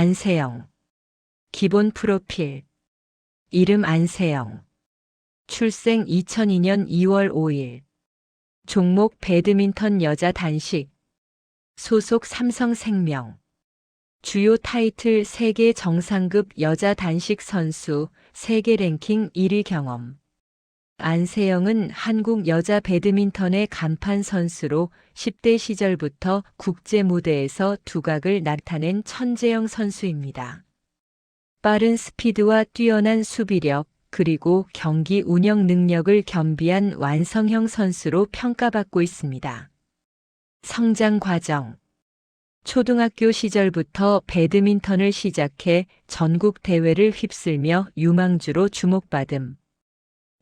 안세영. 기본 프로필. 이름 안세영. 출생 2002년 2월 5일. 종목 배드민턴 여자 단식. 소속 삼성생명. 주요 타이틀 세계 정상급 여자 단식 선수, 세계 랭킹 1위 경험. 안세영은 한국 여자 배드민턴의 간판 선수로 10대 시절부터 국제 무대에서 두각을 나타낸 천재형 선수입니다. 빠른 스피드와 뛰어난 수비력, 그리고 경기 운영 능력을 겸비한 완성형 선수로 평가받고 있습니다. 성장 과정. 초등학교 시절부터 배드민턴을 시작해 전국 대회를 휩쓸며 유망주로 주목받음.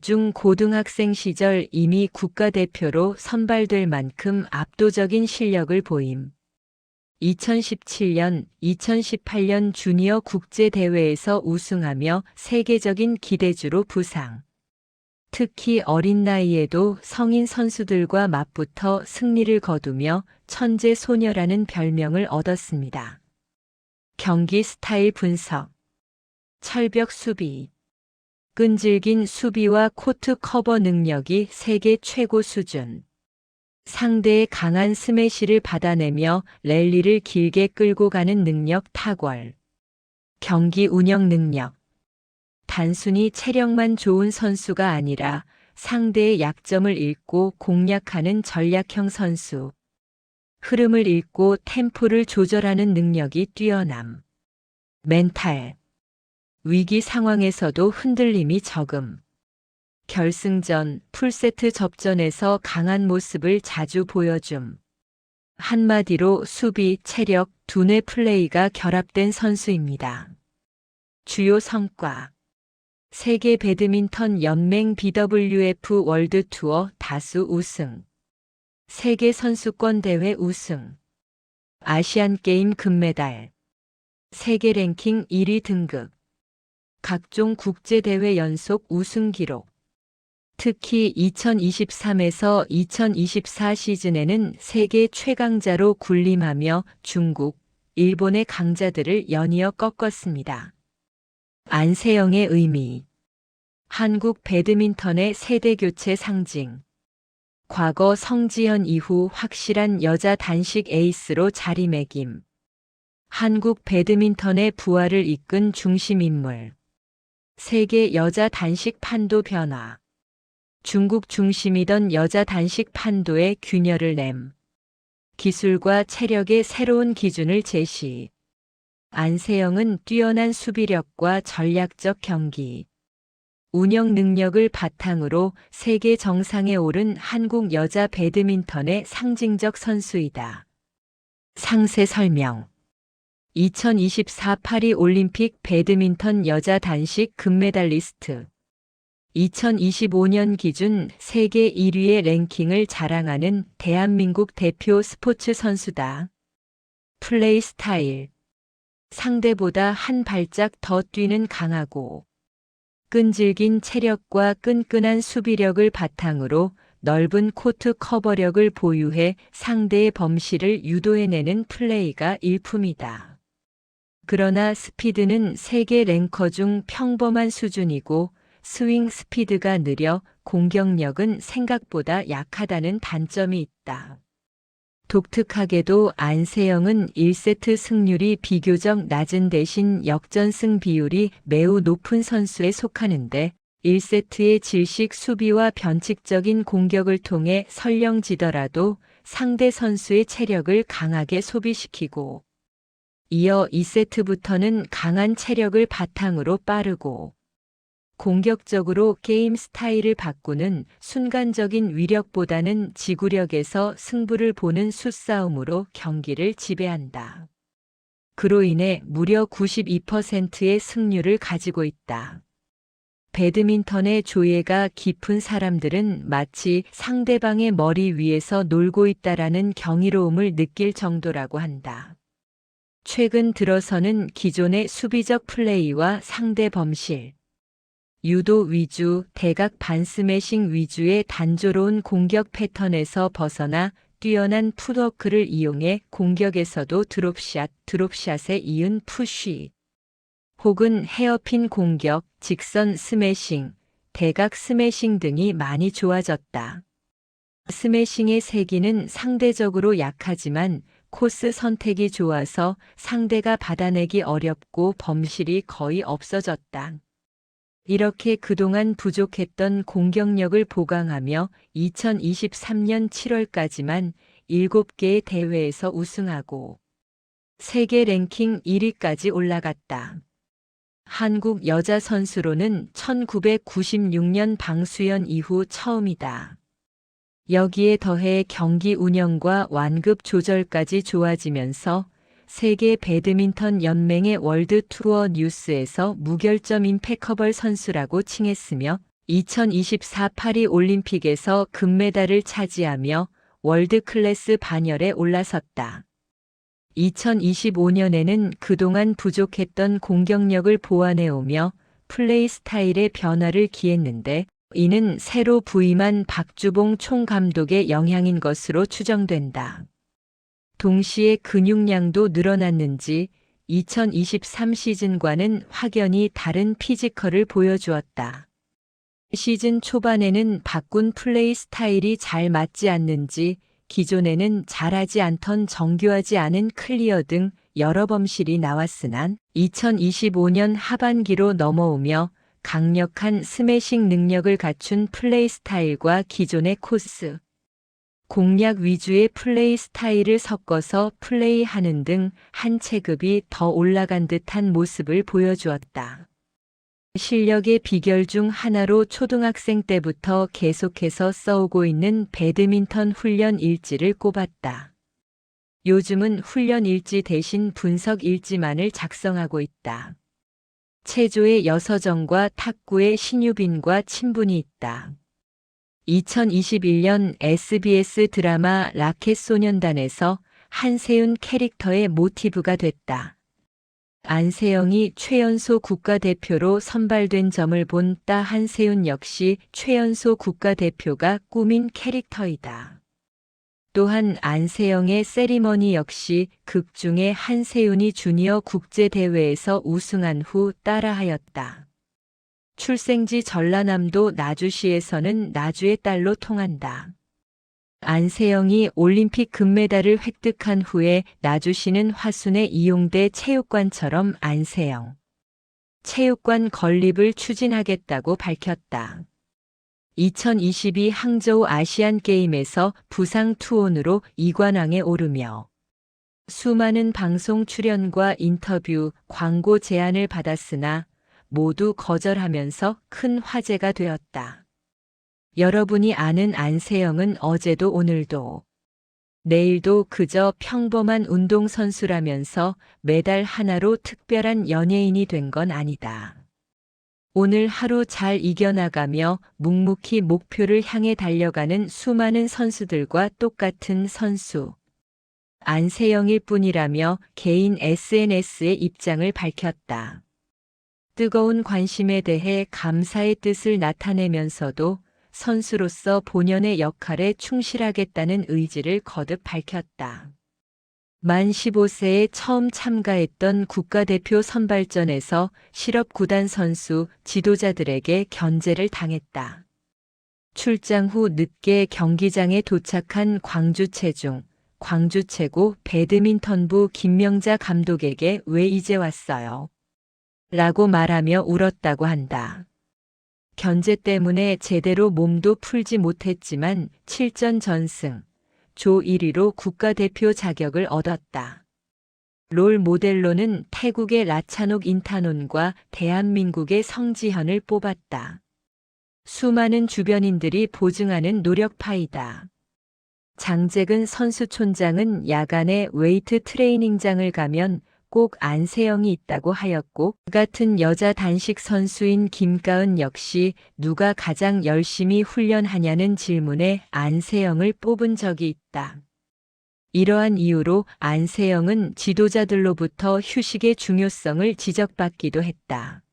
중고등학생 시절 이미 국가대표로 선발될 만큼 압도적인 실력을 보임. 2017년, 2018년 주니어 국제대회에서 우승하며 세계적인 기대주로 부상. 특히 어린 나이에도 성인 선수들과 맞붙어 승리를 거두며 천재 소녀라는 별명을 얻었습니다. 경기 스타일 분석. 철벽 수비. 끈질긴 수비와 코트 커버 능력이 세계 최고 수준. 상대의 강한 스매시를 받아내며 랠리를 길게 끌고 가는 능력 탁월. 경기 운영 능력. 단순히 체력만 좋은 선수가 아니라 상대의 약점을 읽고 공략하는 전략형 선수. 흐름을 읽고 템포를 조절하는 능력이 뛰어남. 멘탈. 위기 상황에서도 흔들림이 적음. 결승전, 풀세트 접전에서 강한 모습을 자주 보여줌. 한마디로 수비, 체력, 두뇌 플레이가 결합된 선수입니다. 주요 성과. 세계 배드민턴 연맹 BWF 월드 투어 다수 우승. 세계 선수권 대회 우승. 아시안 게임 금메달. 세계 랭킹 1위 등극. 각종 국제대회 연속 우승 기록. 특히 2023에서 2024 시즌에는 세계 최강자로 군림하며 중국, 일본의 강자들을 연이어 꺾었습니다. 안세영의 의미. 한국 배드민턴의 세대교체 상징. 과거 성지현 이후 확실한 여자 단식 에이스로 자리매김. 한국 배드민턴의 부활을 이끈 중심인물. 세계 여자 단식 판도 변화. 중국 중심이던 여자 단식 판도의 균열을 냄. 기술과 체력의 새로운 기준을 제시. 안세영은 뛰어난 수비력과 전략적 경기, 운영 능력을 바탕으로 세계 정상에 오른 한국 여자 배드민턴의 상징적 선수이다. 상세 설명. 2024 파리 올림픽 배드민턴 여자 단식 금메달리스트. 2025년 기준 세계 1위의 랭킹을 자랑하는 대한민국 대표 스포츠 선수다. 플레이 스타일. 상대보다 한 발짝 더 뛰는 강하고 끈질긴 체력과 끈끈한 수비력을 바탕으로 넓은 코트 커버력을 보유해 상대의 범실을 유도해내는 플레이가 일품이다. 그러나 스피드는 세계 랭커 중 평범한 수준이고 스윙 스피드가 느려 공격력은 생각보다 약하다는 단점이 있다. 독특하게도 안세영은 1세트 승률이 비교적 낮은 대신 역전승 비율이 매우 높은 선수에 속하는데 1세트의 질식 수비와 변칙적인 공격을 통해 설령 지더라도 상대 선수의 체력을 강하게 소비시키고 이어 2세트부터는 강한 체력을 바탕으로 빠르고 공격적으로 게임 스타일을 바꾸는 순간적인 위력보다는 지구력에서 승부를 보는 수싸움으로 경기를 지배한다. 그로 인해 무려 92%의 승률을 가지고 있다. 배드민턴의 조예가 깊은 사람들은 마치 상대방의 머리 위에서 놀고 있다라는 경이로움을 느낄 정도라고 한다. 최근 들어서는 기존의 수비적 플레이와 상대 범실, 유도 위주, 대각 반스매싱 위주의 단조로운 공격 패턴에서 벗어나 뛰어난 풋워크를 이용해 공격에서도 드롭샷에 이은 푸쉬, 혹은 헤어핀 공격, 직선 스매싱, 대각 스매싱 등이 많이 좋아졌다. 스매싱의 세기는 상대적으로 약하지만 코스 선택이 좋아서 상대가 받아내기 어렵고 범실이 거의 없어졌다. 이렇게 그동안 부족했던 공격력을 보강하며 2023년 7월까지만 7개의 대회에서 우승하고 세계 랭킹 1위까지 올라갔다. 한국 여자 선수로는 1996년 방수연 이후 처음이다. 여기에 더해 경기 운영과 완급 조절까지 좋아지면서 세계 배드민턴 연맹의 월드 투어 뉴스에서 무결점 임peccable 선수라고 칭했으며 2024 파리 올림픽에서 금메달을 차지하며 월드 클래스 반열에 올라섰다. 2025년에는 그동안 부족했던 공격력을 보완해오며 플레이 스타일의 변화를 기했는데 이는 새로 부임한 박주봉 총감독의 영향인 것으로 추정된다. 동시에 근육량도 늘어났는지 2023 시즌과는 확연히 다른 피지컬을 보여주었다. 시즌 초반에는 바꾼 플레이 스타일이 잘 맞지 않는지 기존에는 잘하지 않던 정교하지 않은 클리어 등 여러 범실이 나왔으나 2025년 하반기로 넘어오며 강력한 스매싱 능력을 갖춘 플레이 스타일과 기존의 코스 공략 위주의 플레이 스타일을 섞어서 플레이하는 등 한 체급이 더 올라간 듯한 모습을 보여주었다. 실력의 비결 중 하나로 초등학생 때부터 계속해서 써오고 있는 배드민턴 훈련 일지를 꼽았다. 요즘은 훈련 일지 대신 분석 일지만을 작성하고 있다. 체조의 여서정과 탁구의 신유빈과 친분이 있다. 2021년 SBS 드라마 라켓소년단에서 한세윤 캐릭터의 모티브가 됐다. 안세영이 최연소 국가대표로 선발된 점을 본 따 한세윤 역시 최연소 국가대표가 꾸민 캐릭터이다. 또한 안세영의 세리머니 역시 극 중에 한세윤이 주니어 국제대회에서 우승한 후 따라하였다. 출생지 전라남도 나주시에서는 나주의 딸로 통한다. 안세영이 올림픽 금메달을 획득한 후에 나주시는 화순의 이용대 체육관처럼 안세영 체육관 건립을 추진하겠다고 밝혔다. 2022 항저우 아시안게임에서 부상 투혼으로 이관왕에 오르며 수많은 방송 출연과 인터뷰, 광고 제안을 받았으나 모두 거절하면서 큰 화제가 되었다. 여러분이 아는 안세영은 어제도 오늘도 내일도 그저 평범한 운동선수라면서 메달 하나로 특별한 연예인이 된 건 아니다. 오늘 하루 잘 이겨나가며 묵묵히 목표를 향해 달려가는 수많은 선수들과 똑같은 선수. 안세영일 뿐이라며 개인 SNS에 입장을 밝혔다. 뜨거운 관심에 대해 감사의 뜻을 나타내면서도 선수로서 본연의 역할에 충실하겠다는 의지를 거듭 밝혔다. 만 15세에 처음 참가했던 국가대표 선발전에서 실업구단 선수, 지도자들에게 견제를 당했다. 출장 후 늦게 경기장에 도착한 광주체중, 광주최고 배드민턴부 김명자 감독에게 왜 이제 왔어요? 라고 말하며 울었다고 한다. 견제 때문에 제대로 몸도 풀지 못했지만 7전 전승, 조 1위로 국가대표 자격을 얻었다. 롤 모델로는 태국의 라차녹 인타논과 대한민국의 성지현을 뽑았다. 수많은 주변인들이 보증하는 노력파이다. 장재근 선수 촌장은 야간에 웨이트 트레이닝장을 가면 꼭 안세영이 있다고 하였고 같은 여자 단식 선수인 김가은 역시 누가 가장 열심히 훈련하냐는 질문에 안세영을 뽑은 적이 있다. 이러한 이유로 안세영은 지도자들로부터 휴식의 중요성을 지적받기도 했다.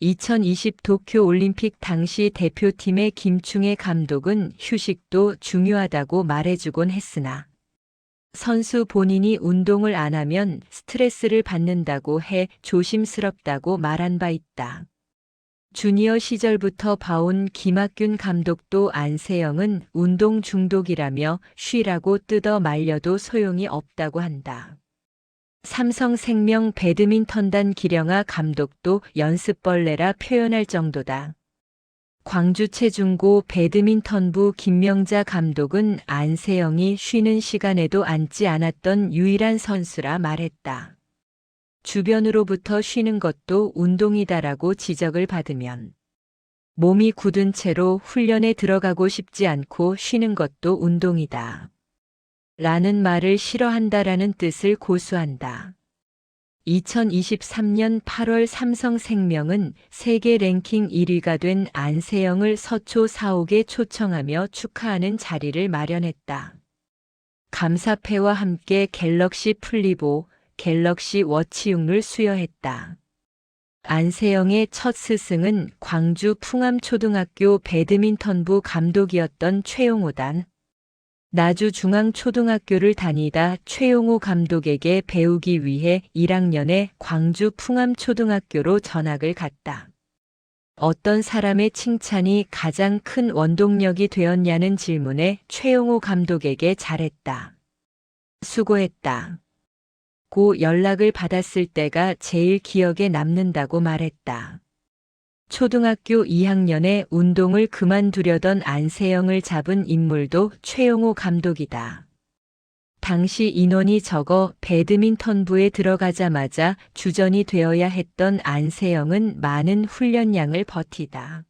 2020 도쿄 올림픽 당시 대표팀의 김충애 감독은 휴식도 중요하다고 말해주곤 했으나 선수 본인이 운동을 안 하면 스트레스를 받는다고 해 조심스럽다고 말한 바 있다. 주니어 시절부터 봐온 김학균 감독도 안세영은 운동 중독이라며 쉬라고 뜯어 말려도 소용이 없다고 한다. 삼성생명 배드민턴단 기령아 감독도 연습벌레라 표현할 정도다. 광주체중고 배드민턴부 김명자 감독은 안세영이 쉬는 시간에도 앉지 않았던 유일한 선수라 말했다. 주변으로부터 쉬는 것도 운동이다라고 지적을 받으면 몸이 굳은 채로 훈련에 들어가고 싶지 않고 쉬는 것도 운동이다. 라는 말을 싫어한다라는 뜻을 고수한다. 2023년 8월 삼성생명은 세계 랭킹 1위가 된 안세영을 서초 사옥에 초청하며 축하하는 자리를 마련했다. 감사패와 함께 갤럭시 플립5, 갤럭시 워치 6를 수여했다. 안세영의 첫 스승은 광주 풍암초등학교 배드민턴부 감독이었던 최용호단. 나주중앙초등학교를 다니다 최용호 감독에게 배우기 위해 1학년에 광주 풍암초등학교로 전학을 갔다. 어떤 사람의 칭찬이 가장 큰 원동력이 되었냐는 질문에 최용호 감독에게 잘했다. 수고했다. 고 연락을 받았을 때가 제일 기억에 남는다고 말했다. 초등학교 2학년에 운동을 그만두려던 안세영을 잡은 인물도 최용호 감독이다. 당시 인원이 적어 배드민턴부에 들어가자마자 주전이 되어야 했던 안세영은 많은 훈련량을 버티다.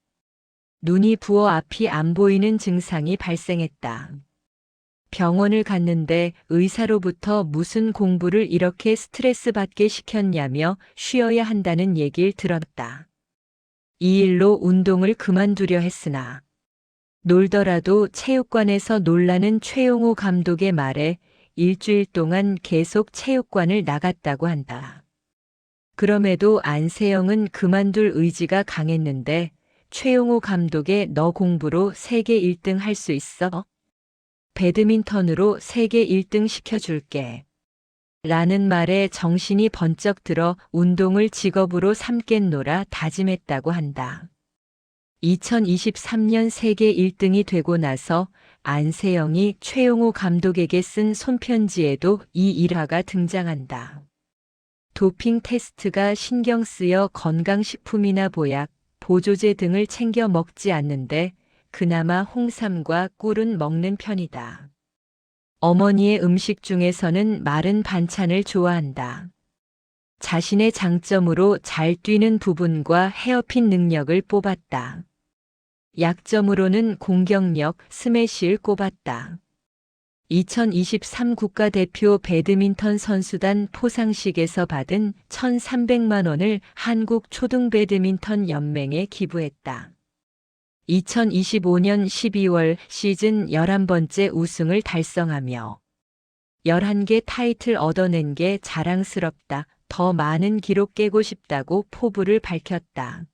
눈이 부어 앞이 안 보이는 증상이 발생했다. 병원을 갔는데 의사로부터 무슨 공부를 이렇게 스트레스 받게 시켰냐며 쉬어야 한다는 얘기를 들었다. 이 일로 운동을 그만두려 했으나 놀더라도 체육관에서 놀라는 최용호 감독의 말에 일주일 동안 계속 체육관을 나갔다고 한다. 그럼에도 안세영은 그만둘 의지가 강했는데 최용호 감독의 너 공부로 세계 1등 할 수 있어? 배드민턴으로 세계 1등 시켜줄게. 라는 말에 정신이 번쩍 들어 운동을 직업으로 삼겠노라 다짐했다고 한다. 2023년 세계 1등이 되고 나서 안세영이 최용호 감독에게 쓴 손편지에도 이 일화가 등장한다. 도핑 테스트가 신경 쓰여 건강식품이나 보약, 보조제 등을 챙겨 먹지 않는데 그나마 홍삼과 꿀은 먹는 편이다. 어머니의 음식 중에서는 마른 반찬을 좋아한다. 자신의 장점으로 잘 뛰는 부분과 헤어핀 능력을 뽑았다. 약점으로는 공격력, 스매시를 꼽았다. 2023 국가대표 배드민턴 선수단 포상식에서 받은 1,300만 원을 한국초등배드민턴 연맹에 기부했다. 2025년 12월 시즌 11번째 우승을 달성하며 11개 타이틀 얻어낸 게 자랑스럽다. 더 많은 기록 깨고 싶다고 포부를 밝혔다.